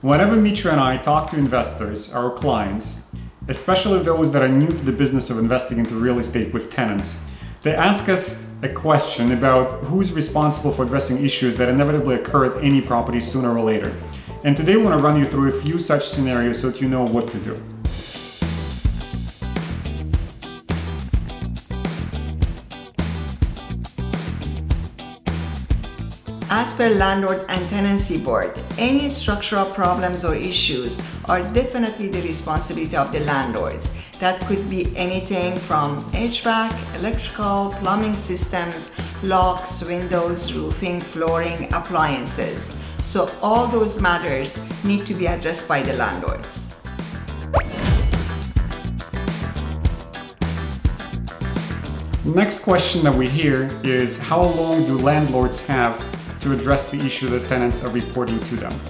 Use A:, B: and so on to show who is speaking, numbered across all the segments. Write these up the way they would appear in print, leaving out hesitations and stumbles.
A: Whenever Mitra and I talk to investors, our clients, especially those that are new to the business of investing into real estate with tenants, they ask us a question about who's responsible for addressing issues that inevitably occur at any property sooner or later. And today we want to run you through a few such scenarios so that you know what to do.
B: As per Landlord and Tenancy Board, any structural problems or issues are definitely the responsibility of the landlords. That could be anything from HVAC, electrical, plumbing systems, locks, windows, roofing, flooring, appliances. So all those matters need to be addressed by the landlords.
A: Next question that we hear is, how long do landlords have to address the issue that tenants are reporting to them?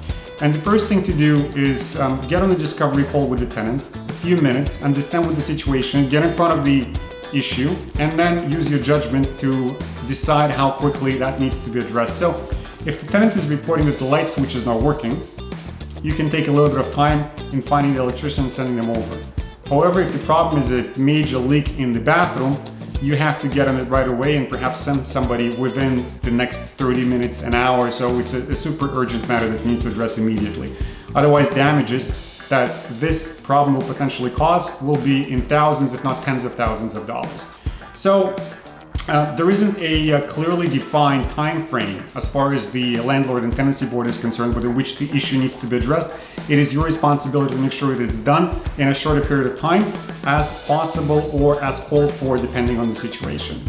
A: And the first thing to do is get on a discovery call with the tenant, a few minutes, understand what the situation, get in front of the issue, and then use your judgment to decide how quickly that needs to be addressed. So if the tenant is reporting that the light switch is not working, you can take a little bit of time in finding the electrician and sending them over. However, if the problem is a major leak in the bathroom, you have to get on it right away and perhaps send somebody within the next 30 minutes, an hour. So it's a super urgent matter that you need to address immediately. Otherwise, damages that this problem will potentially cause will be in thousands, if not tens of thousands of dollars. So there isn't a clearly defined time frame as far as the Landlord and Tenancy Board is concerned within which the issue needs to be addressed. It is your responsibility to make sure that it's done in a shorter period of time as possible or as called for, depending on the situation.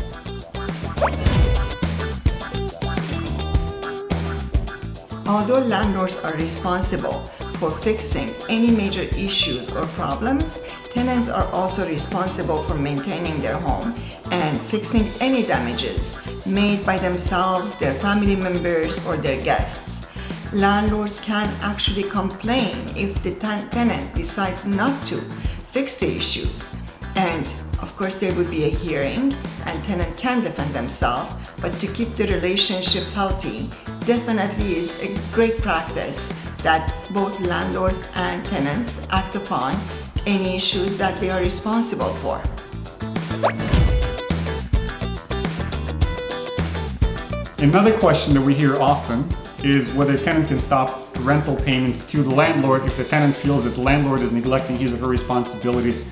B: Although landlords are responsible for fixing any major issues or problems, tenants are also responsible for maintaining their home and fixing any damages made by themselves, their family members, or their guests. Landlords can actually complain if the tenant decides not to fix the issues. And of course, there would be a hearing and tenant can defend themselves, but to keep the relationship healthy definitely is a great practice that both landlords and tenants act upon any issues that they are responsible for.
A: Another question that we hear often is whether a tenant can stop rental payments to the landlord if the tenant feels that the landlord is neglecting his or her responsibilities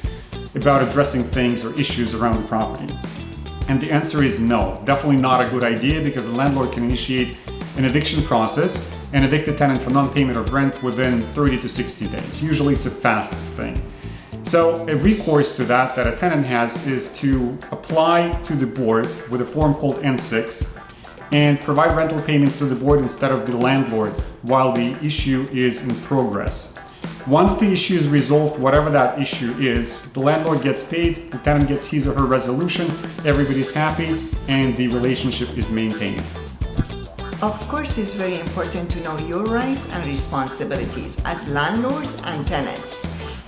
A: about addressing things or issues around the property. And the answer is no, definitely not a good idea, because the landlord can initiate an eviction process and evict the tenant for non-payment of rent within 30 to 60 days. Usually it's a fast thing. So a recourse to that a tenant has is to apply to the board with a form called N6 and provide rental payments to the board instead of the landlord while the issue is in progress. Once the issue is resolved, whatever that issue is, the landlord gets paid, the tenant gets his or her resolution, everybody's happy, and the relationship is maintained.
B: Of course, it's very important to know your rights and responsibilities as landlords and tenants.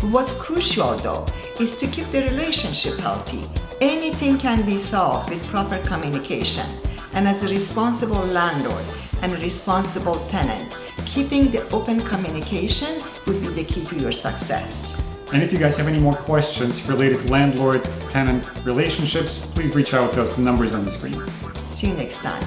B: What's crucial though is to keep the relationship healthy. Anything can be solved with proper communication. And as a responsible landlord and a responsible tenant, keeping the open communication would be the key to your success.
A: And if you guys have any more questions related to landlord-tenant relationships, please reach out to us. The number is on the screen.
B: See you next time.